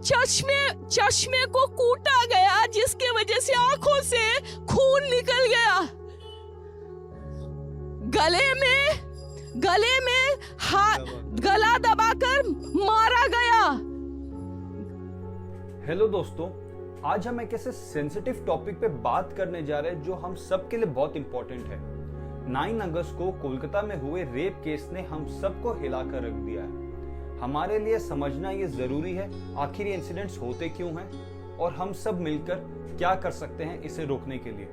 चश्मे को कूटा गया, जिसके वजह से आंखों से खून निकल गया। गले में गला दबाकर मारा गया। हेलो दोस्तों, आज हम एक ऐसे सेंसिटिव टॉपिक पे बात करने जा रहे हैं जो हम सब के लिए बहुत इंपॉर्टेंट है। 9 अगस्त को कोलकाता में हुए रेप केस ने हम सबको हिलाकर रख दिया है। हमारे लिए समझना ये जरूरी है आखिर ये इंसिडेंट्स होते क्यों हैं और हम सब मिलकर क्या कर सकते हैं इसे रोकने के लिए।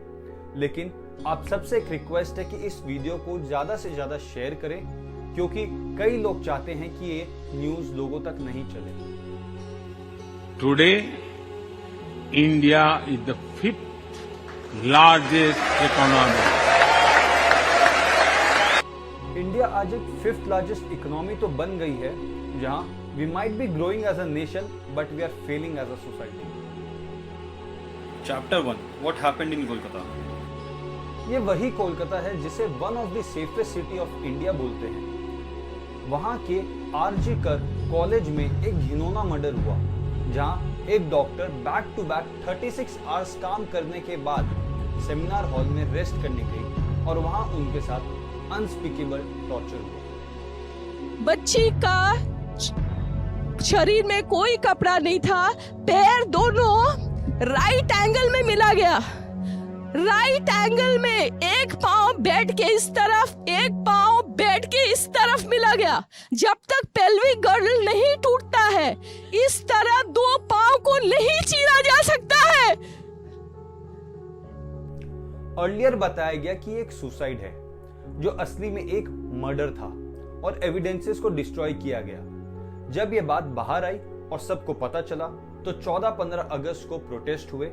लेकिन आप सबसे एक रिक्वेस्ट है कि इस वीडियो को ज्यादा से ज्यादा शेयर करें, क्योंकि कई लोग चाहते हैं कि ये न्यूज लोगों तक नहीं चले। Today India is the 5th largest economy. India आज एक 5th लार्जेस्ट इकोनॉमी तो बन गई है, जहां we might be growing as a nation but we are failing as a society. Chapter 1 what happened in Kolkata. ये वही कोलकाता है जिसे one of the safest city of India बोलते हैं। वहां के आरजी कर कॉलेज में एक घिनौना मर्डर हुआ, जहां एक doctor back to back 36 hours काम करने के बाद सेमिनार हॉल में रेस्ट करने गई और वहां उनके साथ अनस्पीकेबल टॉर्चर हुआ। बच्ची का शरीर में कोई कपड़ा नहीं था, पैर दोनों राइट एंगल में मिला गया। राइट एंगल में एक पांव बेड के इस तरफ, एक पांव बेड के इस तरफ मिला गया। जब तक पेल्विक गर्डल नहीं टूटता है, इस तरह 2 पांव को नहीं चीरा जा सकता है। अर्लियर बताया गया कि एक सुसाइड है, जो असली में एक मर्डर था और एविडेंसेस को डिस्ट्रॉय किया गया। जब यह बात बाहर आई और सबको पता चला तो 14-15 अगस्त को प्रोटेस्ट हुए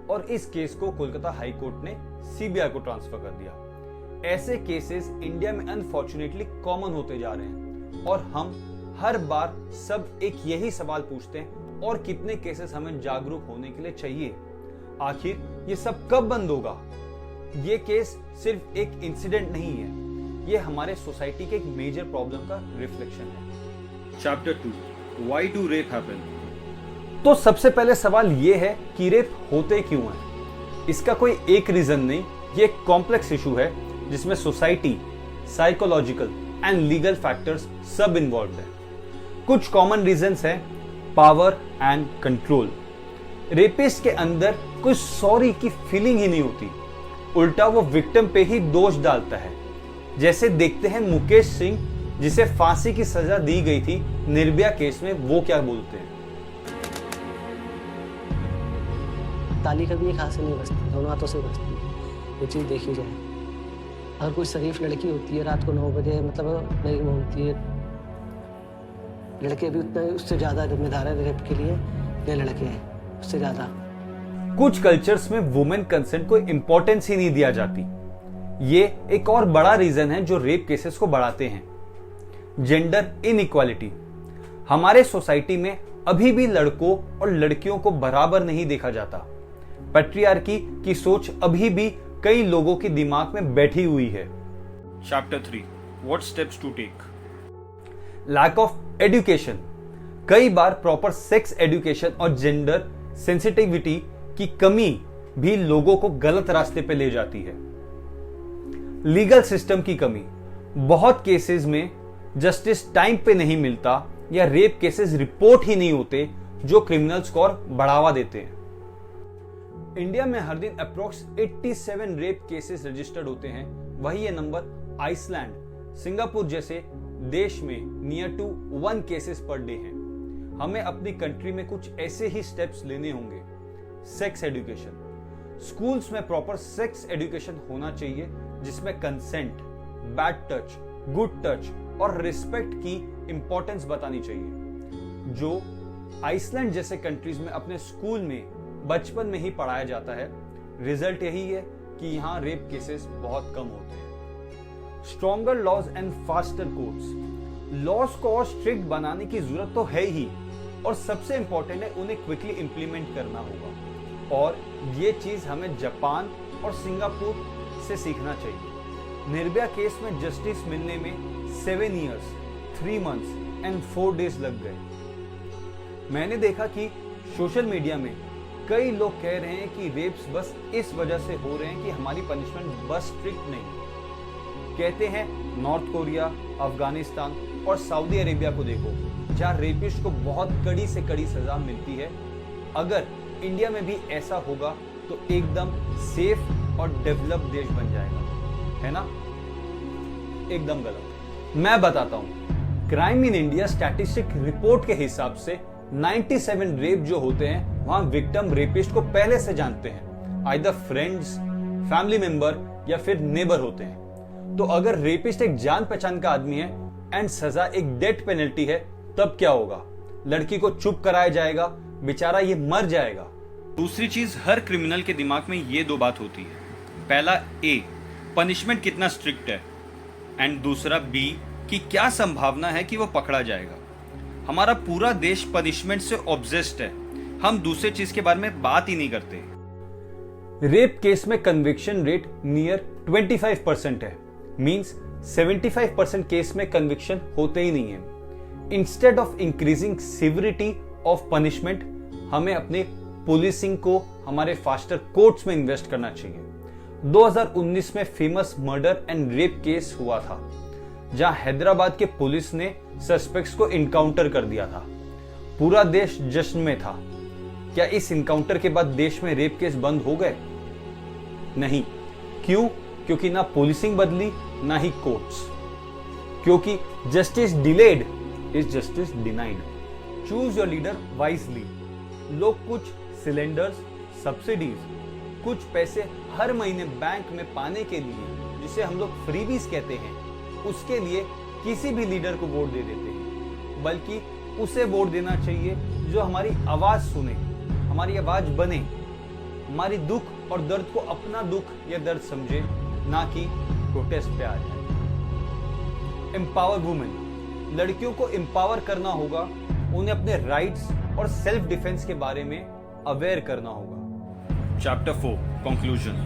और इस केस को कोलकाता हाई कोर्ट ने सीबीआई को ट्रांसफर कर दिया। ऐसे केसेस इंडिया में अनफॉर्चुनेटली कॉमन होते जा रहे हैं और हम हर बार सब एक यही सवाल पूछते हैं, और कितने केसेस हमें जागरूक होने के लिए चाहिए। आखिर ये सब कब बंद होगा? ये केस सिर्फ एक इंसिडेंट नहीं है, ये हमारे सोसाइटी के एक मेजर प्रॉब्लम का रिफ्लेक्शन है। Chapter 2 why do rape happen. तो सबसे पहले सवाल ये है कि रेप होते क्यों हैं? इसका कोई एक रीजन नहीं, ये एक कॉम्प्लेक्स इशू है जिसमें society, psychological and legal factors सब इन्वॉल्व है। कुछ कॉमन रीजंस हैं पावर एंड कंट्रोल। रेपिस्ट के अंदर कोई सॉरी की फीलिंग ही नहीं होती, उल्टा वो विक्टिम पे ही दोष डालता है। जैसे देखते हैं मुकेश सिंह, जिसे फांसी की सजा दी गई थी निर्भया केस में, वो क्या बोलते हैं। ताली कभी एक हाथ से नहीं बजती, दोनों हाथों से बजती है। ये चीज़ देखी जाए, अगर कोई शरीफ लड़की होती है रात को 9 बजे मतलब नहीं घूमती है, लड़के भी उतना उससे ज़्यादा जिम्मेदार है रेप के लिए, ये लड़के हैं उससे ज़्यादा। कुछ कल्चर्स में वुमेन कंसेंट को इंपॉर्टेंस ही नहीं दिया जाती। ये एक और बड़ा रीजन है जो रेप केसेस को बढ़ाते हैं। Gender inequality. हमारे सोसाइटी में अभी भी लड़कों और लड़कियों को बराबर नहीं देखा जाता। पैट्रियार्की की सोच अभी भी कई लोगों के दिमाग में बैठी हुई है। Chapter 3 what steps to take. Lack of education. कई बार प्रॉपर सेक्स एजुकेशन और जेंडर सेंसिटिविटी की कमी भी लोगों को गलत रास्ते पे ले जाती है। लीगल सिस्टम की कमी। बहुत केसेस में जस्टिस टाइम पे नहीं मिलता या रेप केसेस रिपोर्ट ही नहीं होते, जो क्रिमिनल्स को और बढ़ावा देते हैं। इंडिया में हर दिन अप्रोक्स 87 रेप केसेस रजिस्टर्ड होते हैं। वही ये नंबर आइसलैंड, सिंगापुर जैसे देश में near to 1 cases per day हैं। हमें अपनी कंट्री में कुछ ऐसे ही स्टेप्स लेने होंगे। Sex education. स्कूल्स में प्रॉपर सेक्स एजुकेशन होना चाहिए, जिसमें consent, bad touch, good touch और रिस्पेक्ट की इंपॉर्टेंस बतानी चाहिए, जो आइसलैंड जैसे कंट्रीज में अपने स्कूल में बचपन में ही पढ़ाया जाता है। रिजल्ट यही है कि यहां रेप केसेस बहुत कम होते हैं। Stronger laws and faster courts. Laws को और स्ट्रिक्ट बनाने की जरूरत तो है ही, और सबसे इंपॉर्टेंट है उन्हें क्विकली इंप्लीमेंट करना होगा। और ये चीज हमें जापान और सिंगापुर से सीखना चाहिए। निर्भया केस में जस्टिस मिलने में 7 years, 3 months एंड 4 days लग गए। मैंने देखा कि सोशल मीडिया में कई लोग कह रहे हैं कि रेप्स बस इस वजह से हो रहे हैं कि हमारी पनिशमेंट बस स्ट्रिक्ट नहीं है। कहते हैं नॉर्थ कोरिया, अफगानिस्तान और सऊदी अरेबिया को देखो, जहां रेपिस्ट को बहुत कड़ी से कड़ी सजा मिलती है। अगर इंडिया में भी ऐसा होगा तो एकदम सेफ और डेवलप देश बन जाएगा, है ना? एकदम गलत। मैं बताता हूं, crime in India statistic report के हिसाब से 97 रेप जो होते हैं वहां विक्टिम रेपिस्ट को पहले से जानते हैं, आइदर फ्रेंड्स, फैमिली मेंबर या फिर नेबर होते हैं। तो अगर रेपिस्ट एक जान पहचान का आदमी है एंड सजा एक डेथ पेनल्टी है, तब क्या होगा? लड़की को चुप कराया जाएगा, बेचारा ये मर जाएगा। दूसरी चीज, हर क्रिमिनल के दिमाग में ये दो बात होती है। पहला ए, पनिशमेंट कितना स्ट्रिक्ट है, एंड दूसरा बी, कि क्या संभावना है कि वो पकड़ा जाएगा। हमारा पूरा देश पनिशमेंट से ऑब्सेस्ड है, हम दूसरे चीज के बारे में बात ही नहीं करते। रेप केस में कन्विक्शन रेट नियर 25% है, मींस 75% केस में कन्विक्शन होते ही नहीं है। Instead of increasing severity of punishment, हमें अपने पुलिसिंग को हमारे फास्टर कोर्ट्स में इन्वेस्ट करना चाहिए। 2019 में famous murder and rape case हुआ था, जहां हैदराबाद के पुलिस ने सस्पेक्ट्स को इनकाउंटर कर दिया था। पूरा देश जश्न में था। क्या इस इनकाउंटर के बाद देश में रेप केस बंद हो गए? नहीं। क्यों? क्योंकि ना पुलिसिंग बदली ना ही कोर्ट्स। क्योंकि justice delayed is justice denied. Choose your leader wisely. लोग कुछ सिलेंडर्स, सब्सिडीज, कुछ पैसे हर महीने बैंक में पाने के लिए, जिसे हम लोग फ्रीबीज कहते हैं, उसके लिए किसी भी लीडर को वोट दे देते हैं। बल्कि उसे वोट देना चाहिए जो हमारी आवाज सुने, हमारी आवाज बने, हमारी दुख और दर्द को अपना दुख या दर्द समझे, ना कि प्रोटेस्ट पे आ जाए। Empower women. लड़कियों को एम्पावर करना होगा, उन्हें अपने राइट्स और सेल्फ डिफेंस के बारे में अवेयर करना होगा। Chapter 4 conclusion.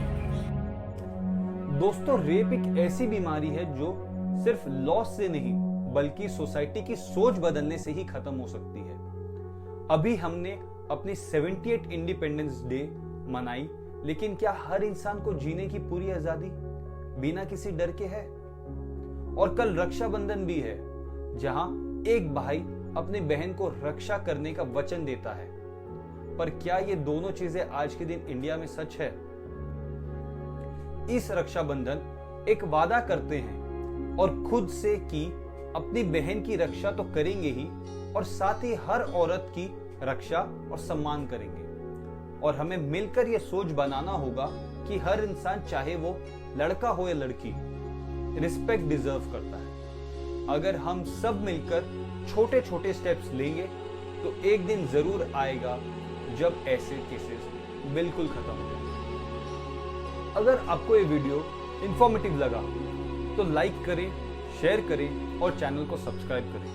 दोस्तों, रेप एक ऐसी बीमारी है जो सिर्फ लॉस से नहीं बल्कि सोसाइटी की सोच बदलने से ही खत्म हो सकती है। अभी हमने अपनी 78 इंडिपेंडेंस डे मनाई, लेकिन क्या हर इंसान को जीने की पूरी आजादी बिना किसी डर के है? और कल रक्षाबंधन भी है, जहां एक भाई अपनी बहन को रक्षा करने का वचन देता है। पर क्या ये दोनों चीजें आज के दिन इंडिया में सच है? इस रक्षाबंधन एक वादा करते हैं और खुद से कि अपनी बहन की रक्षा तो करेंगे ही, और साथ ही हर औरत की रक्षा और सम्मान करेंगे। और हमें मिलकर यह सोच बनाना होगा कि हर इंसान, चाहे वो लड़का हो या लड़की, रिस्पेक्ट डिजर्व करता है। अगर हम सब मिलकर छोटे छोटे स्टेप्स लेंगे तो एक दिन जरूर आएगा जब ऐसे केसेस बिल्कुल खत्म हो जाएंगे। अगर आपको ये वीडियो इंफॉर्मेटिव लगा तो लाइक करें, शेयर करें और चैनल को सब्सक्राइब करें।